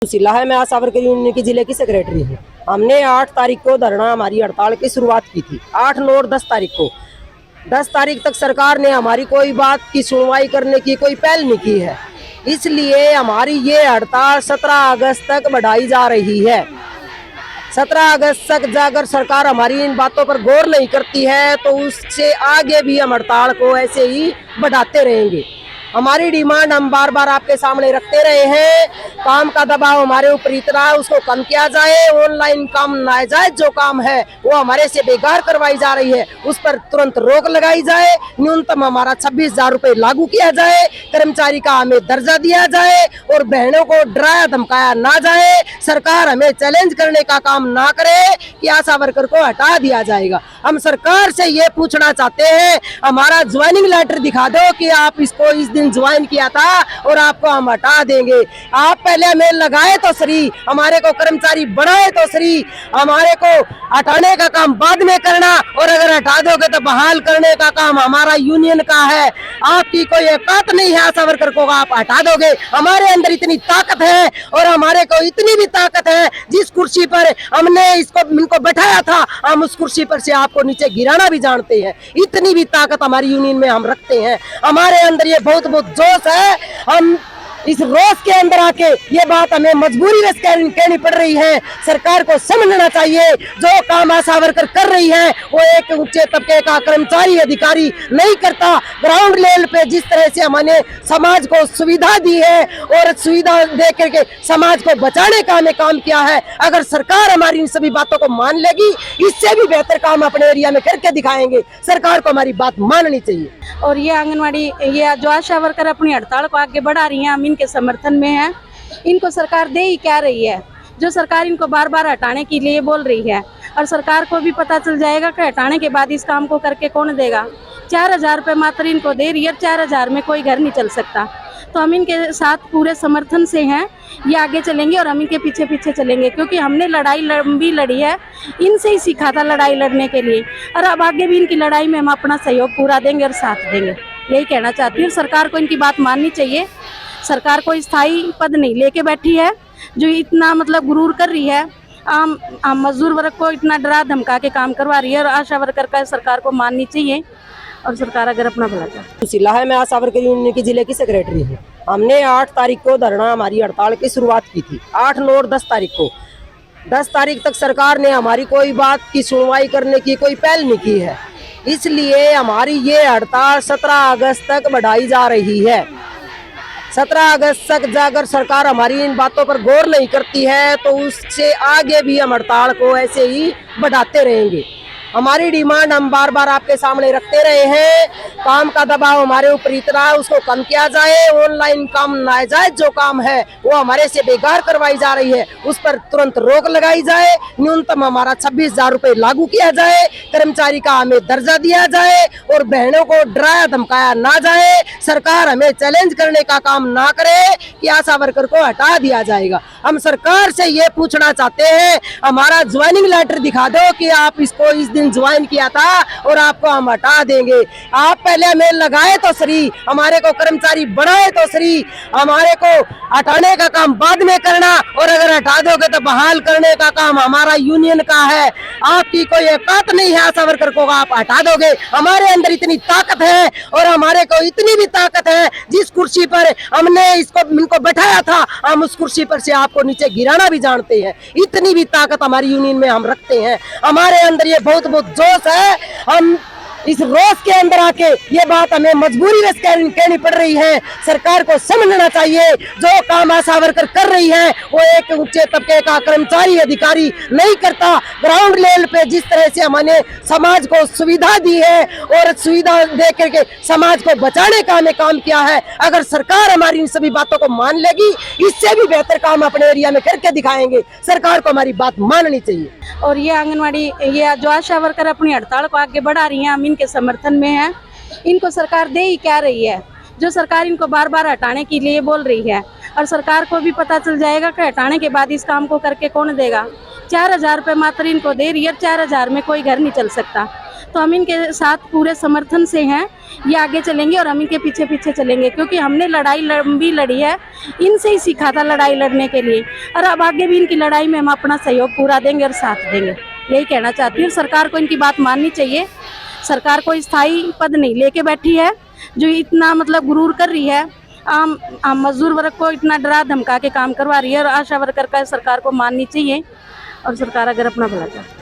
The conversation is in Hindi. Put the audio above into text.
जिला है। मैं आज साबरकर यूनियन की जिले की सेक्रेटरी हूँ। हमने 8 तारीख को धरना हमारी हड़ताल की शुरुआत की थी। 8, 9 और 10 तारीख को 10 तारीख तक सरकार ने हमारी कोई बात की सुनवाई करने की कोई पहल नहीं की है। इसलिए हमारी ये हड़ताल 17 अगस्त तक बढ़ाई जा रही है। 17 अगस्त तक जाकर सरकार हमारी इन बातों पर गौर नहीं करती है तो उससे आगे भी हम हड़ताल को ऐसे ही बढ़ाते रहेंगे। हमारी डिमांड हम बार बार आपके सामने रखते रहे हैं। काम का दबाव हमारे ऊपर इतना है, उसको कम किया जाए। ऑनलाइन काम नाजायज जो काम है वो हमारे से बेकार करवाई जा रही है, उस पर तुरंत रोक लगाई जाए। न्यूनतम हमारा 26,000 रुपये लागू किया जाए। कर्मचारी का हमें दर्जा दिया जाए और बहनों को डराया धमकाया ना जाए। सरकार हमें चैलेंज करने का काम ना करे कि आशा वर्कर को हटा दिया जाएगा। हम सरकार से ये पूछना चाहते हैं, हमारा ज्वाइनिंग लेटर दिखा दो कि आप इसको इस दिन ज्वाइन किया था और आपको हम हटा देंगे। आप पहले हमें लगाए तो सही, हमारे को कर्मचारी बढ़ाए तो सही। हमारे को हटाने का काम बाद में करना और अगर हटा दोगे तो बहाल करने का काम हमारा यूनियन का है। आपकी कोई औकात नहीं है आशा वर्कर को आप हटा दोगे। हमारे अंदर इतनी ताकत है और हमारे को इतनी भी ताकत है, जिस कुर्सी पर हमने इनको बैठाया था हम उस कुर्सी पर से आपको नीचे गिराना भी जानते हैं। इतनी भी ताकत हमारी यूनियन में हम रखते हैं। हमारे अंदर ये बहुत जोश है। हम इस रोष के अंदर आके ये बात हमें मजबूरी में कहनी पड़ रही है। सरकार को समझना चाहिए जो काम आशा वर्कर कर रही है वो एक ऊंचे तबके का कर्मचारी अधिकारी नहीं करता। ग्राउंड लेवल पे जिस तरह से हमने समाज को सुविधा दी है और सुविधा दे करके समाज को बचाने का हमें काम किया है, अगर सरकार हमारी इन सभी बातों को मान लेगी इससे भी बेहतर काम अपने एरिया में करके दिखाएंगे। सरकार को हमारी बात माननी चाहिए। और ये आंगनवाड़ी ये जो आशा वर्कर अपनी हड़ताल को आगे बढ़ा रही हैं, हम इनके समर्थन में हैं। इनको सरकार दे ही क्या रही है, जो सरकार इनको बार बार हटाने के लिए बोल रही है। और सरकार को भी पता चल जाएगा कि हटाने के बाद इस काम को करके कौन देगा। 4,000 रुपये मात्र इनको दे रही है, 4,000 में कोई घर नहीं चल सकता। तो हम इनके साथ पूरे समर्थन से हैं, ये आगे चलेंगे और हम इनके पीछे पीछे चलेंगे, क्योंकि हमने लड़ाई लंबी लड़ी है, इनसे ही सीखा था लड़ाई लड़ने के लिए। और अब आगे भी इनकी लड़ाई में हम अपना सहयोग पूरा देंगे और साथ देंगे, यही कहना चाहती हूँ। सरकार को इनकी बात माननी चाहिए। सरकार कोई स्थायी पद नहीं लेके बैठी है जो इतना मतलब गुरूर कर रही है। आम मजदूर वर्ग को इतना डरा धमका के काम करवा रही है और आशा वर्कर का सरकार को माननी चाहिए और सरकार अगर अपना भला चाहे। जिला है। मैं आज साबरकर यूनियन की जिले की सेक्रेटरी हूँ। हमने 8 तारीख को धरना हमारी हड़ताल की शुरुआत की थी। 8, 9 और 10 तारीख को 10 तारीख तक सरकार ने हमारी कोई बात की सुनवाई करने की कोई पहल नहीं की है। इसलिए हमारी ये हड़ताल 17 अगस्त तक बढ़ाई जा रही है। 17 अगस्त तक जाकर सरकार हमारी इन बातों पर गौर नहीं करती है तो उससे आगे भी हम हड़ताल को ऐसे ही बढ़ाते रहेंगे। हमारी डिमांड हम बार बार आपके सामने रखते रहे हैं। काम का दबाव हमारे ऊपर इतना है, उसको कम किया जाए। ऑनलाइन काम नाजायज जो काम है वो हमारे से बेकार करवाई जा रही है, उस पर तुरंत रोक लगाई जाए। न्यूनतम हमारा 26,000 रुपये लागू किया जाए। कर्मचारी का हमें दर्जा दिया जाए और बहनों को डराया धमकाया ना जाए। सरकार हमें चैलेंज करने का काम ना करे कि आशा वर्कर को हटा दिया जाएगा। हम सरकार से ये पूछना चाहते हैं, हमारा ज्वाइनिंग लेटर दिखा दो कि आप इसको इस दिन ज्वाइन किया था और आपको हम हटा देंगे। आप पहले हमें लगाए तो सही, हमारे को कर्मचारी बढ़ाए तो सही। हमारे को हटाने का काम बाद में करना और अगर हटा दोगे तो बहाल करने का काम हमारा यूनियन का है। आपकी कोई औकात नहीं है आशा वर्कर को आप हटा दोगे। हमारे अंदर इतनी ताकत है और हमारे को इतनी भी ताकत है, जिस कुर्सी पर हमने इनको बैठाया था हम उस कुर्सी पर से आपको नीचे गिराना भी जानते हैं। इतनी भी ताकत हमारी यूनियन में हम रखते हैं। हमारे अंदर ये बहुत जोश है। हम इस रोष के अंदर आके ये बात हमें मजबूरी में कहनी पड़ रही है। सरकार को समझना चाहिए जो काम आशा वर्कर कर रही है वो एक ऊंचे तबके का कर्मचारी अधिकारी नहीं करता। ग्राउंड लेवल पे जिस तरह से हमने समाज को सुविधा दी है और सुविधा दे करके समाज को बचाने का हमें काम किया है, अगर सरकार हमारी इन सभी बातों को मान लेगी इससे भी बेहतर काम अपने एरिया में करके दिखाएंगे। सरकार को हमारी बात माननी चाहिए। और ये आंगनवाड़ी ये जो आशा वर्कर अपनी हड़ताल को आगे बढ़ा रही हैं, हम इनके समर्थन में हैं। इनको सरकार दे ही क्या रही है, जो सरकार इनको बार बार हटाने के लिए बोल रही है। और सरकार को भी पता चल जाएगा कि हटाने के बाद इस काम को करके कौन देगा। 4,000 रुपये मात्र इनको दे रही है, 4,000 में कोई घर नहीं चल सकता। तो हम इनके साथ पूरे समर्थन से हैं। ये आगे चलेंगे और हम इनके पीछे पीछे चलेंगे, क्योंकि हमने लड़ाई लंबी लड़ी है, इनसे ही सीखा था लड़ाई लड़ने के लिए, और अब आगे भी इनकी लड़ाई में हम अपना सहयोग पूरा देंगे और साथ देंगे। यही कहना चाहती हूँ। सरकार को इनकी बात माननी चाहिए। सरकार कोई स्थायी पद नहीं लेके बैठी है, जो इतना मतलब गुरूर कर रही है, आम मजदूर वर्ग को इतना डरा धमका के काम करवा रही है, और आशा वर्कर का सरकार को माननी चाहिए, और सरकार अगर अपना भला चाहे।